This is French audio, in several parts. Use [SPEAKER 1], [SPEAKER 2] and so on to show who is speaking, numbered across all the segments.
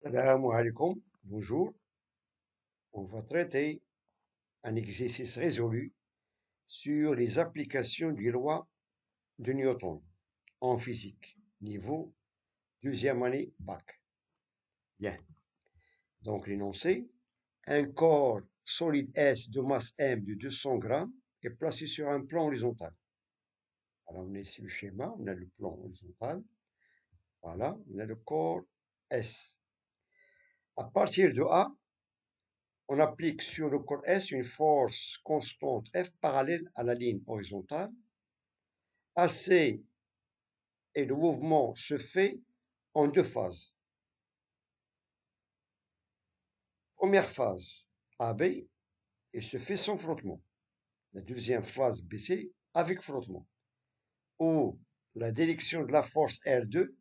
[SPEAKER 1] Salam alaikum, bonjour. On va traiter un exercice résolu sur les applications des lois de Newton en physique, niveau deuxième année bac. Bien. Donc l'énoncé, un corps solide S de masse M de 200 grammes est placé sur un plan horizontal. Alors on a ici le schéma, on a le plan horizontal. Voilà, on a le corps S. À partir de A, on applique sur le corps S une force constante F parallèle à la ligne horizontale. AC et le mouvement se fait en deux phases. Première phase AB et se fait sans frottement. La deuxième phase BC avec frottement. Où la direction de la force R2,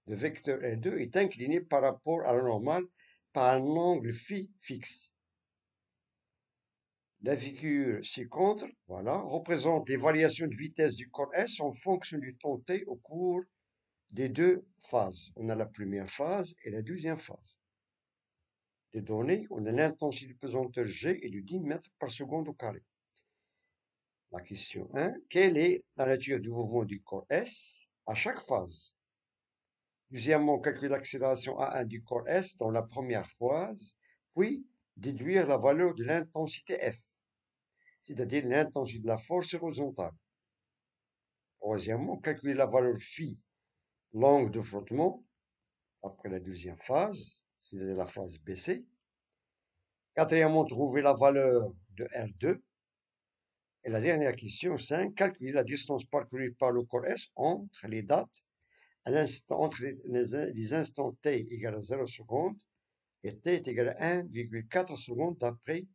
[SPEAKER 1] le vecteur R2, est inclinée par rapport à la normale par un angle phi fixe. La figure ci-contre, voilà, représente les variations de vitesse du corps S en fonction du temps T au cours des deux phases. On a la première phase et la deuxième phase. Les données, on a l'intensité de pesanteur G et du 10 mètres par seconde au carré. La question 1, quelle est la nature du mouvement du corps S à chaque phase? Deuxièmement, calculer l'accélération A1 du corps S dans la première phase, puis déduire la valeur de l'intensité F, c'est-à-dire l'intensité de la force horizontale. Troisièmement, calculer la valeur phi, l'angle de frottement, après la deuxième phase, c'est-à-dire la phase BC. Quatrièmement, trouver la valeur de R2. Et la dernière question 5, calculer la distance parcourue par le corps S entre les dates, entre les instants t égale à 0 secondes et t est égal à 1,4 secondes d'après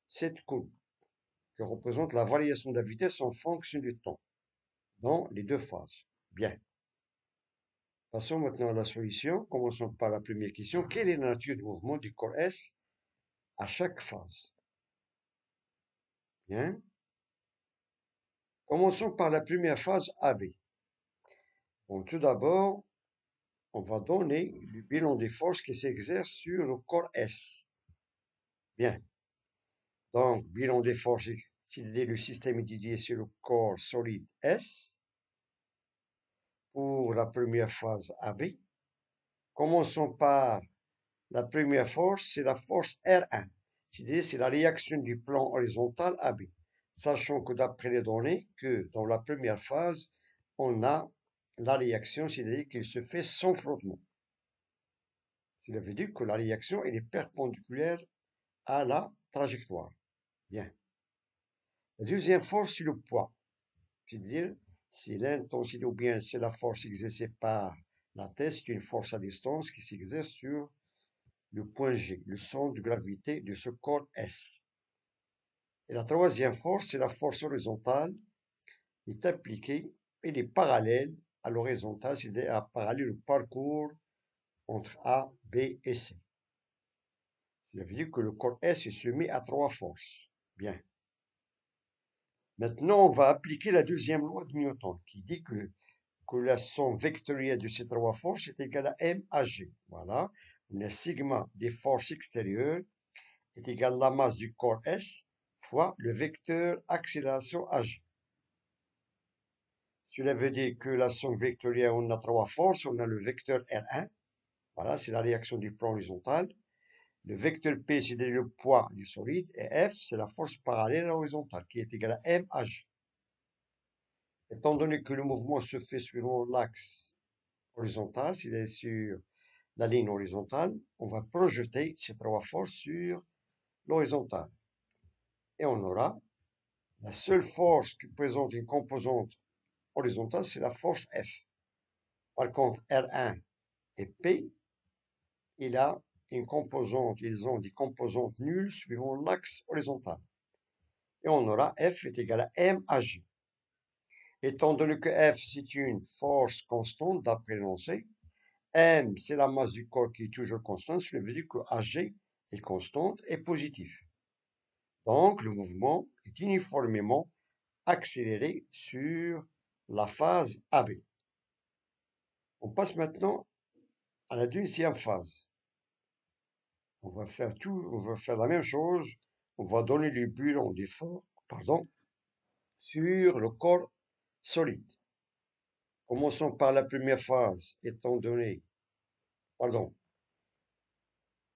[SPEAKER 1] cette courbe, qui représente la variation de la vitesse en fonction du temps dans les deux phases. Bien. Passons maintenant à la solution. Commençons par la première question. Quelle est la nature du mouvement du corps S à chaque phase? Bien. Commençons par la première phase AB. Bon, tout d'abord, on va donner le bilan des forces qui s'exercent sur le corps S. Bien. Donc, bilan des forces, c'est-à-dire le système étudié sur le corps solide S. Pour la première phase AB. Commençons par la première force, c'est la force R1. C'est-à-dire c'est la réaction du plan horizontal AB. Sachant que d'après les données, que dans la première phase, on a la réaction, c'est-à-dire qu'elle se fait sans frottement. Cela veut dire que la réaction elle est perpendiculaire à la trajectoire. Bien. La deuxième force, c'est le poids. C'est-à-dire, c'est l'intensité ou bien c'est la force exercée par la Terre, c'est une force à distance qui s'exerce sur le point G, le centre de gravité de ce corps S. Et la troisième force, c'est la force horizontale, qui est appliquée, elle est parallèle à l'horizontale, c'est-à-dire parallèle au parcours entre A, B et C. Cela veut dire que le corps S est soumis à trois forces. Bien. Maintenant, on va appliquer la deuxième loi de Newton, qui dit que la somme vectorielle de ces trois forces est égale à M à G. Voilà. Le sigma des forces extérieures est égal à la masse du corps S fois le vecteur accélération AG. Cela veut dire que la somme vectorielle, on a trois forces. On a le vecteur R1. Voilà, c'est la réaction du plan horizontal. Le vecteur P, c'est le poids du solide. Et F, c'est la force parallèle horizontale, qui est égale à M à G. Étant donné que le mouvement se fait suivant l'axe horizontal, s'il est sur la ligne horizontale, on va projeter ces trois forces sur l'horizontale. Et on aura la seule force qui présente une composante horizontale, c'est la force F. Par contre, R1 et P, ils ont des composantes nulles suivant l'axe horizontal. Et on aura F est égal à M à G. Étant donné que F, c'est une force constante d'après l'énoncé, M, c'est la masse du corps qui est toujours constante, cela veut dire que AG est constante et positif. Donc, le mouvement est uniformément accéléré sur la phase AB. On passe maintenant à la deuxième phase. On va faire on va faire la même chose. On va donner le bilan d'effort, sur le corps solide. Commençons par la première phase, pardon,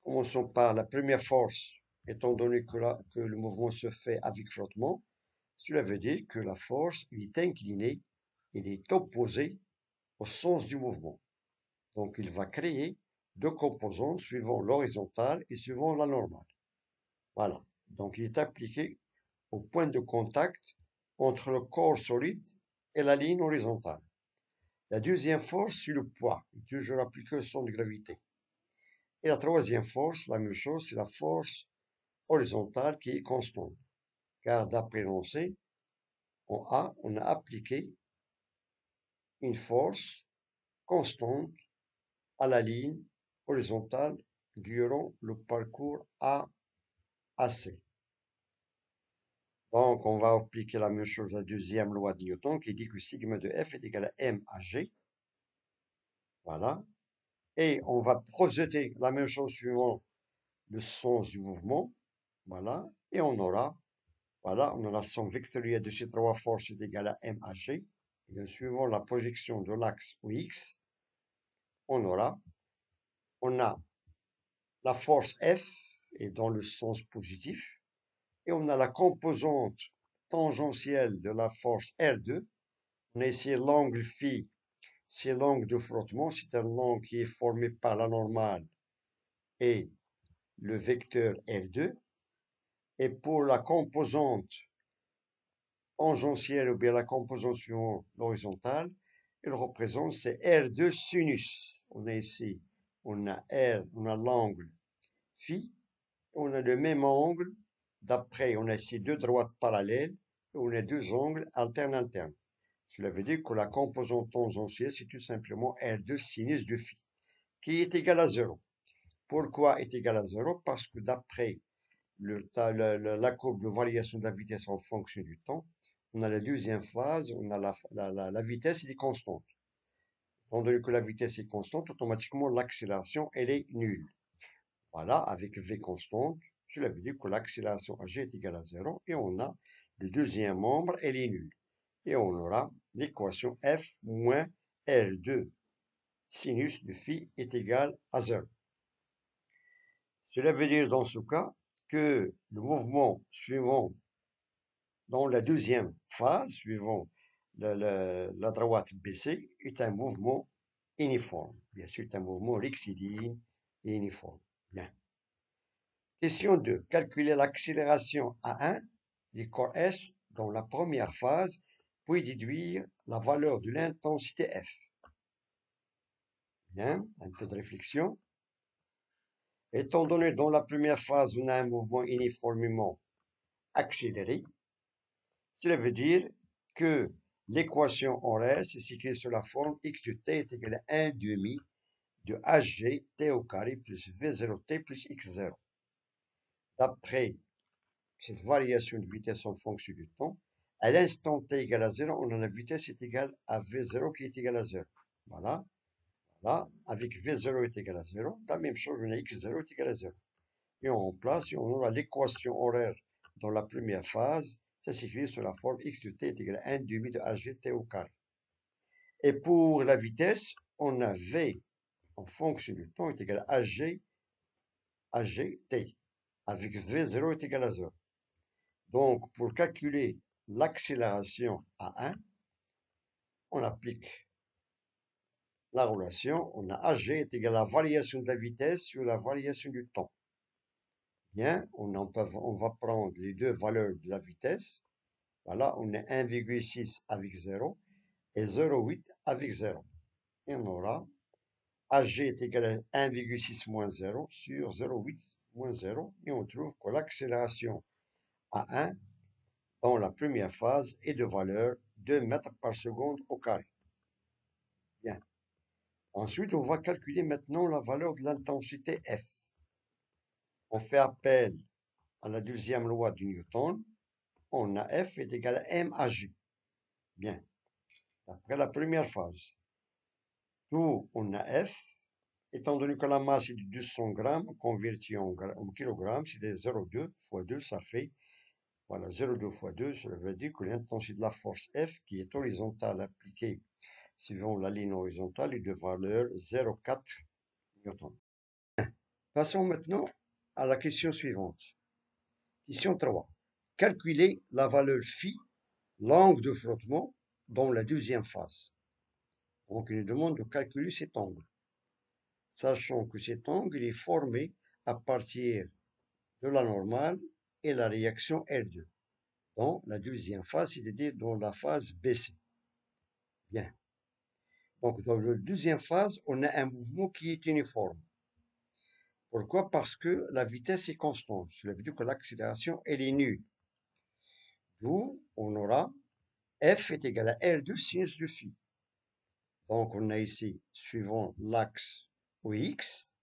[SPEAKER 1] commençons par la première force, étant donné que le mouvement se fait avec flottement. Cela veut dire que la force, il est incliné, il est opposé au sens du mouvement. Donc, il va créer deux composantes suivant l'horizontale et suivant la normale. Voilà. Donc, il est appliqué au point de contact entre le corps solide et la ligne horizontale. La deuxième force, c'est le poids, toujours appliqué au centre de gravité. Et la troisième force, la même chose, c'est la force horizontale qui est constante. Car d'après l'énoncé, on a appliqué une force constante à la ligne horizontale durant le parcours A à C. Donc, on va appliquer la même chose à la deuxième loi de Newton qui dit que sigma de F est égal à M à G. Voilà. Et on va projeter la même chose suivant le sens du mouvement. Voilà. Et on aura la somme vectorielle de ces trois forces est égale à M à G. Et suivant la projection de l'axe ou X, on a la force F est dans le sens positif. Et on a la composante tangentielle de la force R2. On a ici l'angle phi, c'est l'angle de frottement, c'est un angle qui est formé par la normale et le vecteur R2. Et pour la composante tangentielle ou bien la composante suivante l'horizontale, il représente c'est R2 sinus. On a ici, on a l'angle phi, on a le même angle. D'après, on a ici deux droites parallèles, et on a deux angles alternes. Cela veut dire que la composante tangentielle, c'est tout simplement R2 sinus de phi, qui est égal à 0. Pourquoi est égal à 0? Parce que d'après la courbe de variation de la vitesse en fonction du temps, on a la deuxième phase, on a la vitesse, elle est constante. Étant donné que la vitesse est constante, automatiquement l'accélération, elle est nulle. Voilà, avec V constante, cela veut dire que l'accélération à G est égale à 0 et on a le deuxième membre, elle est nulle. Et on aura l'équation F moins R2 sinus de phi est égal à 0. Cela veut dire dans ce cas que le mouvement suivant dans la deuxième phase, suivant la droite BC, est un mouvement uniforme. Bien sûr, c'est un mouvement rectiligne et uniforme. Bien. Question 2. Calculer l'accélération A1 du corps S dans la première phase, puis déduire la valeur de l'intensité F. Bien, un peu de réflexion. Étant donné dans la première phase, on a un mouvement uniformément accéléré, cela veut dire que l'équation horaire s'écrit sous la forme x de t est égal à 1 demi de hg t au carré plus v0t plus x0. D'après cette variation de vitesse en fonction du temps, à l'instant t égale à 0, on a la vitesse est égale à v0 qui est égal à 0. Voilà. Là, avec v0 est égal à 0, la même chose, on a x0 est égal à 0. Et on remplace et on aura l'équation horaire dans la première phase, ça s'écrit sous la forme x de t est égal à 1 demi de hg t au carré. Et pour la vitesse, on a v en fonction du temps est égal à hg t, avec v0 est égal à 0. Donc, pour calculer l'accélération à 1, on applique la relation, on a hg est égal à la variation de la vitesse sur la variation du temps. Bien, on va prendre les deux valeurs de la vitesse. Voilà, on a 1,6 avec 0 et 0,8 avec 0. Et on aura hg est égal à 1,6 moins 0 sur 0,8 moins 0. Et on trouve que l'accélération à 1 dans la première phase est de valeur 2 mètres par seconde au carré. Bien. Ensuite, on va calculer maintenant la valeur de l'intensité F. On fait appel à la deuxième loi de Newton. On a F est égal à M à G. Bien. Après la première phase, d'où on a F, Étant donné que la masse est de 200 grammes, converti en kilogrammes, c'est 0,2 fois 2, ça fait, voilà, 0,2 fois 2, ça veut dire que l'intensité de la force F, qui est horizontale appliquée suivant la ligne horizontale, est de valeur 0,4 newton. Passons maintenant à la question suivante. Question 3. Calculez la valeur phi, l'angle de frottement, dans la deuxième phase. Donc, il nous demande de calculer cet angle, sachant que cet angle est formé à partir de la normale et la réaction R2, dans la deuxième phase, c'est-à-dire dans la phase BC. Bien. Donc, dans la deuxième phase, on a un mouvement qui est uniforme. Pourquoi? Parce que la vitesse est constante. Cela veut dire que l'accélération, elle est nulle. D'où on aura F est égal à R2 sinus de phi. Donc, on a ici, suivant l'axe OX,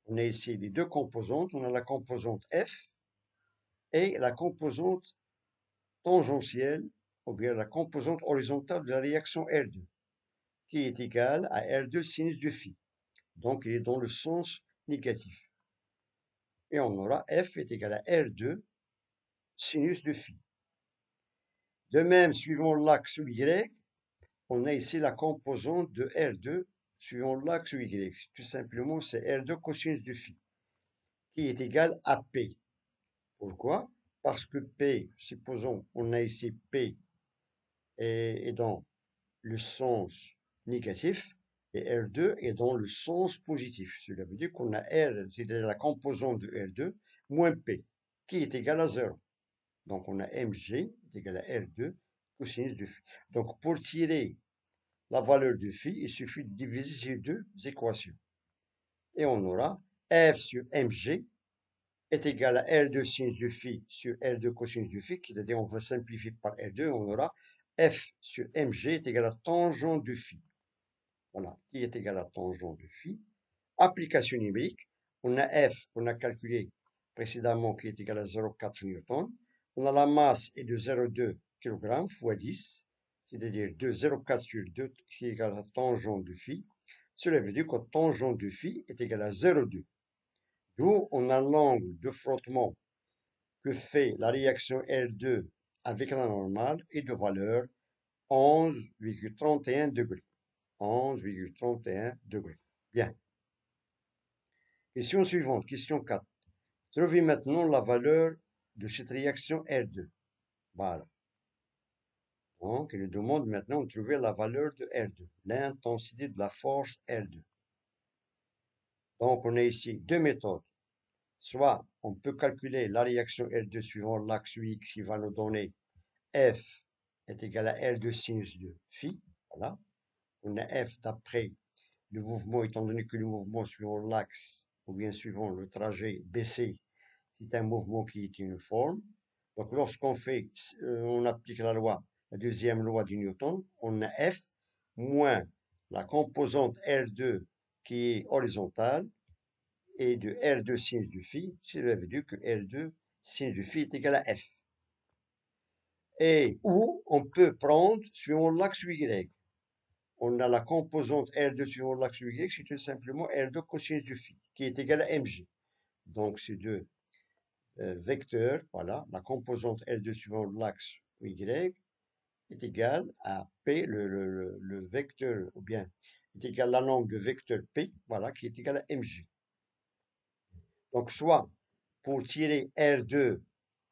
[SPEAKER 1] on a ici les deux composantes. On a la composante F et la composante tangentielle, ou bien la composante horizontale de la réaction R2, qui est égale à R2 sinus de phi. Donc, il est dans le sens négatif. Et on aura F est égal à R2 sinus de phi. De même, suivant l'axe Y, on a ici la composante de R2 suivant l'axe Y. Tout simplement, c'est R2 cosinus de phi, qui est égal à P. Pourquoi? Parce que P, supposons, on a ici P est dans le sens négatif et R2 est dans le sens positif. Cela veut dire qu'on a R, c'est-à-dire la composante de R2, moins P, qui est égal à 0. Donc, on a mg est égal à R2 cosinus de phi. Donc, pour tirer la valeur de phi, il suffit de diviser ces deux équations. Et on aura F sur mg est égal à R2 sinus de phi sur R2 cosinus de phi, c'est-à-dire on va simplifier par R2, on aura F sur mg est égal à tangent de phi. Voilà, qui est égal à tangent de phi. Application numérique, on a F, on a calculé précédemment, qui est égal à 0,4 newton. On a la masse est de 0,2 kg fois 10, c'est-à-dire 0,4 sur 2 qui est égal à tangent de phi. Cela veut dire que tangent de phi est égal à 0,2. D'où on a l'angle de frottement que fait la réaction R2 avec la normale est de valeur 11,31 degrés. 11,31 degrés. Bien. Question suivante, question 4. Trouvez maintenant la valeur de cette réaction R2. Voilà. Donc, il nous demande maintenant de trouver la valeur de R2, l'intensité de la force R2. Donc, on a ici deux méthodes. Soit on peut calculer la réaction R2 suivant l'axe X qui va nous donner F est égal à R2 sinus de phi. Voilà. On a F d'après le mouvement, étant donné que le mouvement suivant l'axe ou bien suivant le trajet BC, c'est un mouvement qui est uniforme. Donc lorsqu'on fait, on applique la deuxième loi de Newton, on a F moins la composante R2 qui est horizontale et de R2 sinus de phi, cela veut dire que R2 sinus de phi est égal à F. Et ou on peut prendre suivant l'axe Y. On a la composante R2 suivant l'axe Y, c'est tout simplement R2 cosinus de phi, qui est égal à mg. Donc ces deux vecteurs, voilà, la composante R2 suivant l'axe Y est égale à P, le vecteur, ou bien est égal à l'angle de vecteur P, voilà, qui est égal à mg. Donc soit pour tirer R2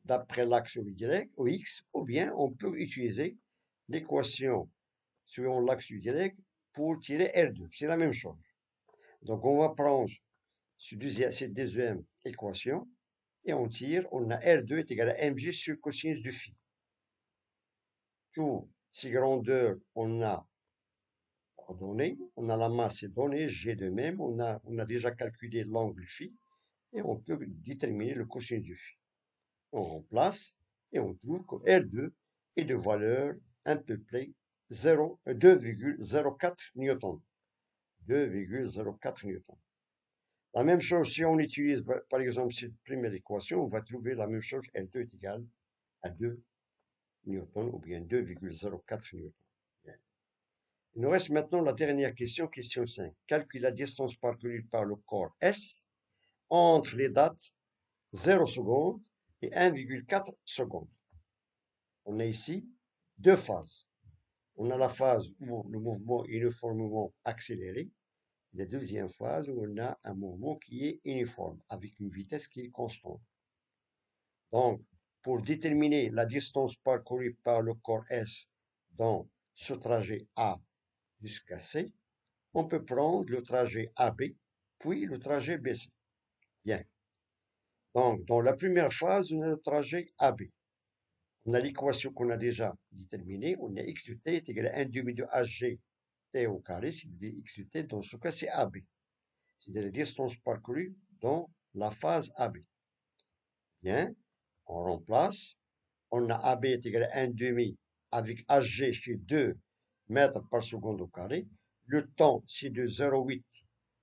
[SPEAKER 1] d'après l'axe Y, ou X, ou bien on peut utiliser l'équation suivant l'axe Y pour tirer R2. C'est la même chose. Donc, on va prendre cette deuxième équation et on tire, on a R2 est égal à mg sur cosinus de phi. Tous ces grandeurs, on a donné, on a la masse donnée, G de même, on a déjà calculé l'angle phi et on peut déterminer le cosinus de phi. On remplace et on trouve que R2 est de valeur à peu près 2,04 newton. 2,04 newton. La même chose, si on utilise par exemple cette première équation, on va trouver la même chose, R2 est égal à 2 newton ou bien 2,04 newton. Il nous reste maintenant la dernière question, question 5. Calcule la distance parcourue par le corps S entre les dates 0 secondes et 1,4 secondes. On a ici deux phases. On a la phase où le mouvement est uniformément accéléré. La deuxième phase où on a un mouvement qui est uniforme, avec une vitesse qui est constante. Donc, pour déterminer la distance parcourue par le corps S dans ce trajet A jusqu'à C, on peut prendre le trajet AB, puis le trajet BC. Bien. Donc, dans la première phase, on a le trajet AB. On a l'équation qu'on a déjà déterminée. On a x de t est égal à 1 demi de hg t au carré, c'est-à-dire x de t, dans ce cas, c'est AB. C'est-à-dire la distance parcourue dans la phase AB. Bien, on remplace. On a AB est égal à 1 demi avec hg chez 2 mètres par seconde au carré. Le temps, c'est de 0,8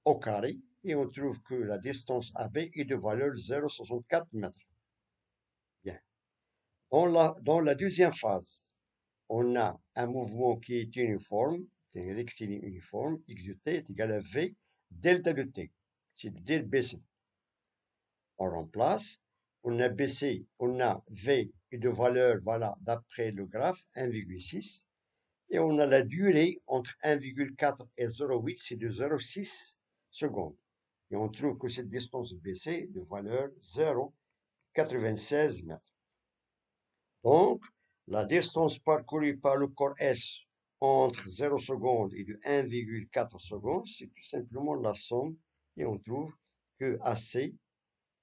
[SPEAKER 1] au carré. Et on trouve que la distance AB est de valeur 0,64 mètres. Bien. Dans la deuxième phase, on a un mouvement qui est uniforme, c'est un rectiligne uniforme, x de t est égal à v delta de t, c'est-à-dire BC. On remplace, on a BC, on a v et de valeur, voilà, d'après le graphe, 1,6, et on a la durée entre 1,4 et 0,8, c'est de 0,6 secondes. Et on trouve que cette distance BC est de valeur 0,96 mètres. Donc, la distance parcourue par le corps S entre 0 secondes et de 1,4 secondes, c'est tout simplement la somme, et on trouve que AC est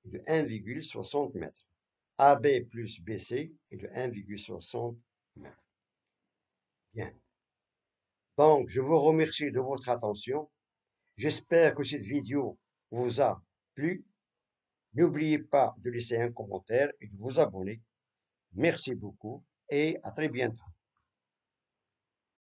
[SPEAKER 1] de 1,60 mètres. AB plus BC est de 1,60 mètres. Bien. Donc, je vous remercie de votre attention. J'espère que cette vidéo vous a plu. N'oubliez pas de laisser un commentaire et de vous abonner. Merci beaucoup et à très bientôt.